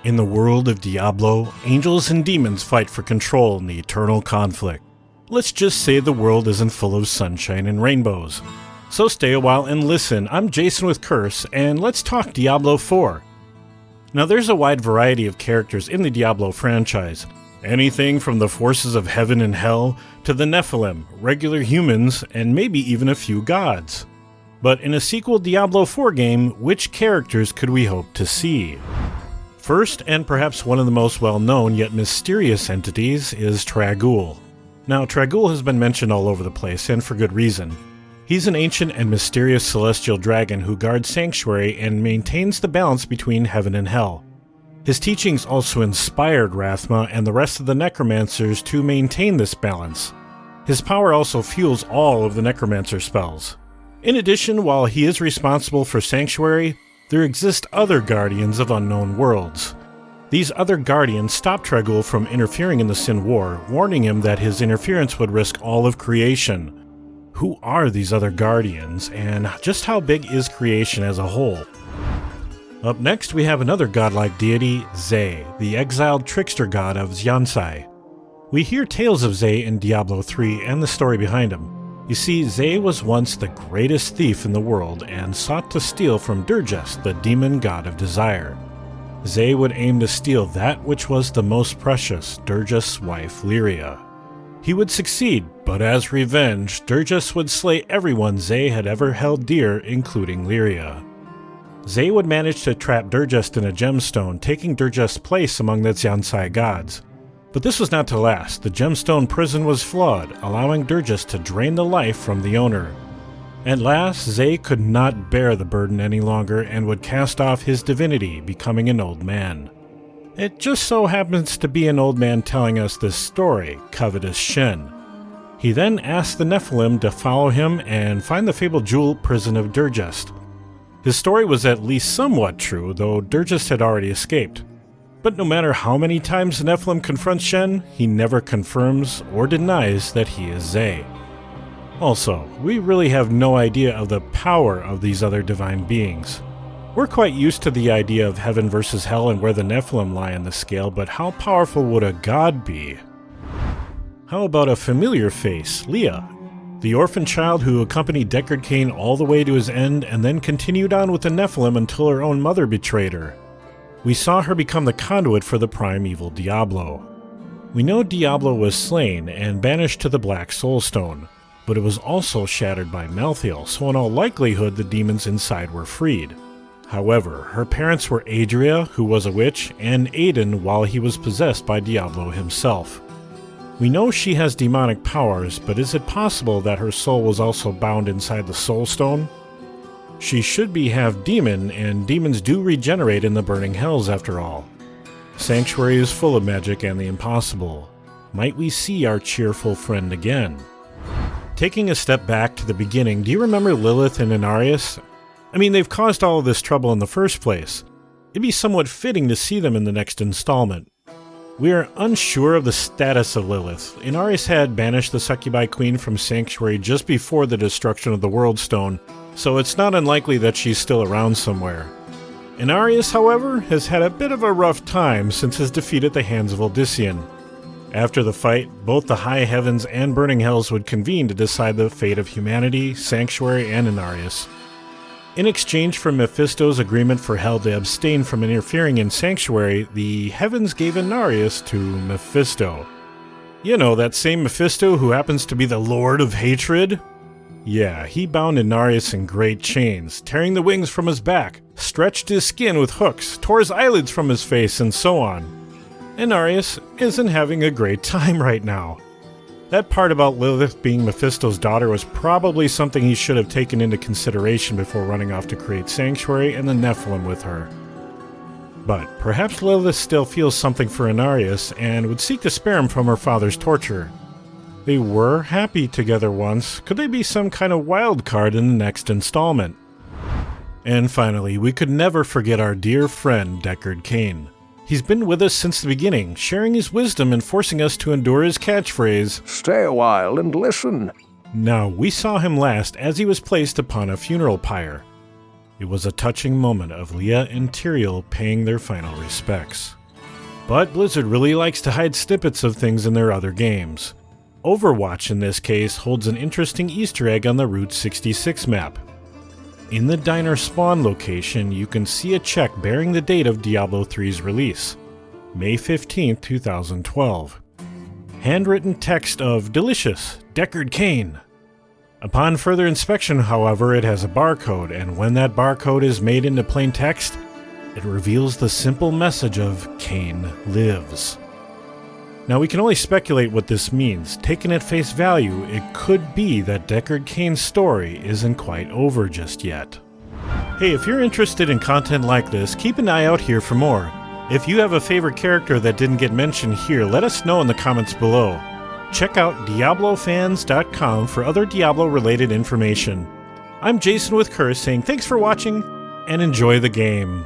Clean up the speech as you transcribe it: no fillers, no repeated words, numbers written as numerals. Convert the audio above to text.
In the world of Diablo, angels and demons fight for control in the eternal conflict. Let's just say the world isn't full of sunshine and rainbows. So stay a while and listen. I'm Jason with Curse, and let's talk Diablo 4. Now there's a wide variety of characters in the Diablo franchise. Anything from the forces of heaven and hell to the Nephilim, regular humans, and maybe even a few gods. But in a sequel Diablo 4 game, which characters could we hope to see? First, and perhaps one of the most well-known yet mysterious entities, is Trag'Oul. Now, Trag'Oul has been mentioned all over the place, and for good reason. He's an ancient and mysterious celestial dragon who guards Sanctuary and maintains the balance between heaven and hell. His teachings also inspired Rathma and the rest of the necromancers to maintain this balance. His power also fuels all of the necromancer spells. In addition, while he is responsible for Sanctuary, there exist other guardians of unknown worlds. These other guardians stop Trag'Oul from interfering in the Sin War, warning him that his interference would risk all of creation. Who are these other guardians, and just how big is creation as a whole? Up next, we have another godlike deity, Zay, the exiled trickster god of Xiansai. We hear tales of Zay in Diablo 3 and the story behind him. You see, Zay was once the greatest thief in the world and sought to steal from Durgest, the demon god of desire. Zay would aim to steal that which was the most precious, Durgest's wife Lyria. He would succeed, but as revenge, Durgest would slay everyone Zay had ever held dear, including Lyria. Zay would manage to trap Durgest in a gemstone, taking Durgest's place among the Xiansai gods. But this was not to last. The gemstone prison was flawed, allowing Durgest to drain the life from the owner. At last, Zay could not bear the burden any longer and would cast off his divinity, becoming an old man. It just so happens to be an old man telling us this story, covetous Shen. He then asked the Nephilim to follow him and find the fabled jewel prison of Durgest. His story was at least somewhat true, though Durgest had already escaped. But no matter how many times the Nephilim confronts Shen, he never confirms or denies that he is Zay. Also, we really have no idea of the power of these other divine beings. We're quite used to the idea of heaven versus hell and where the Nephilim lie in the scale, but how powerful would a god be? How about a familiar face, Leah, the orphan child who accompanied Deckard Cain all the way to his end and then continued on with the Nephilim until her own mother betrayed her? We saw her become the conduit for the primeval Diablo. We know Diablo was slain and banished to the Black Soulstone, but it was also shattered by Malthael, so in all likelihood the demons inside were freed. However, her parents were Adria, who was a witch, and Aiden while he was possessed by Diablo himself. We know she has demonic powers, but is it possible that her soul was also bound inside the Soulstone? She should be half demon, and demons do regenerate in the burning hells after all. Sanctuary is full of magic and the impossible. Might we see our cheerful friend again? Taking a step back to the beginning, do you remember Lilith and Inarius? I mean, they've caused all of this trouble in the first place. It'd be somewhat fitting to see them in the next installment. We are unsure of the status of Lilith. Inarius had banished the Succubi Queen from Sanctuary just before the destruction of the World Stone, so it's not unlikely that she's still around somewhere. Inarius, however, has had a bit of a rough time since his defeat at the hands of Odyssean. After the fight, both the High Heavens and Burning Hells would convene to decide the fate of humanity, Sanctuary, and Inarius. In exchange for Mephisto's agreement for Hell to abstain from interfering in Sanctuary, the Heavens gave Inarius to Mephisto. You know, that same Mephisto who happens to be the Lord of Hatred? Yeah, he bound Inarius in great chains, tearing the wings from his back, stretched his skin with hooks, tore his eyelids from his face, and so on. Inarius isn't having a great time right now. That part about Lilith being Mephisto's daughter was probably something he should have taken into consideration before running off to create Sanctuary and the Nephilim with her. But perhaps Lilith still feels something for Inarius and would seek to spare him from her father's torture. They were happy together once. Could they be some kind of wild card in the next installment? And finally, we could never forget our dear friend Deckard Cain. He's been with us since the beginning, sharing his wisdom and forcing us to endure his catchphrase, "Stay a while and listen." Now, we saw him last as he was placed upon a funeral pyre. It was a touching moment of Leah and Tyrael paying their final respects. But Blizzard really likes to hide snippets of things in their other games. Overwatch in this case holds an interesting Easter egg on the Route 66 map. In the diner spawn location, you can see a check bearing the date of Diablo 3's release, May 15, 2012. Handwritten text of "Delicious, Deckard Cain." Upon further inspection, however, it has a barcode, and when that barcode is made into plain text, it reveals the simple message of "Cain lives." Now, we can only speculate what this means. Taken at face value, it could be that Deckard Cain's story isn't quite over just yet. Hey, if you're interested in content like this, keep an eye out here for more. If you have a favorite character that didn't get mentioned here, let us know in the comments below. Check out DiabloFans.com for other Diablo-related information. I'm Jason with Curse saying thanks for watching, and enjoy the game.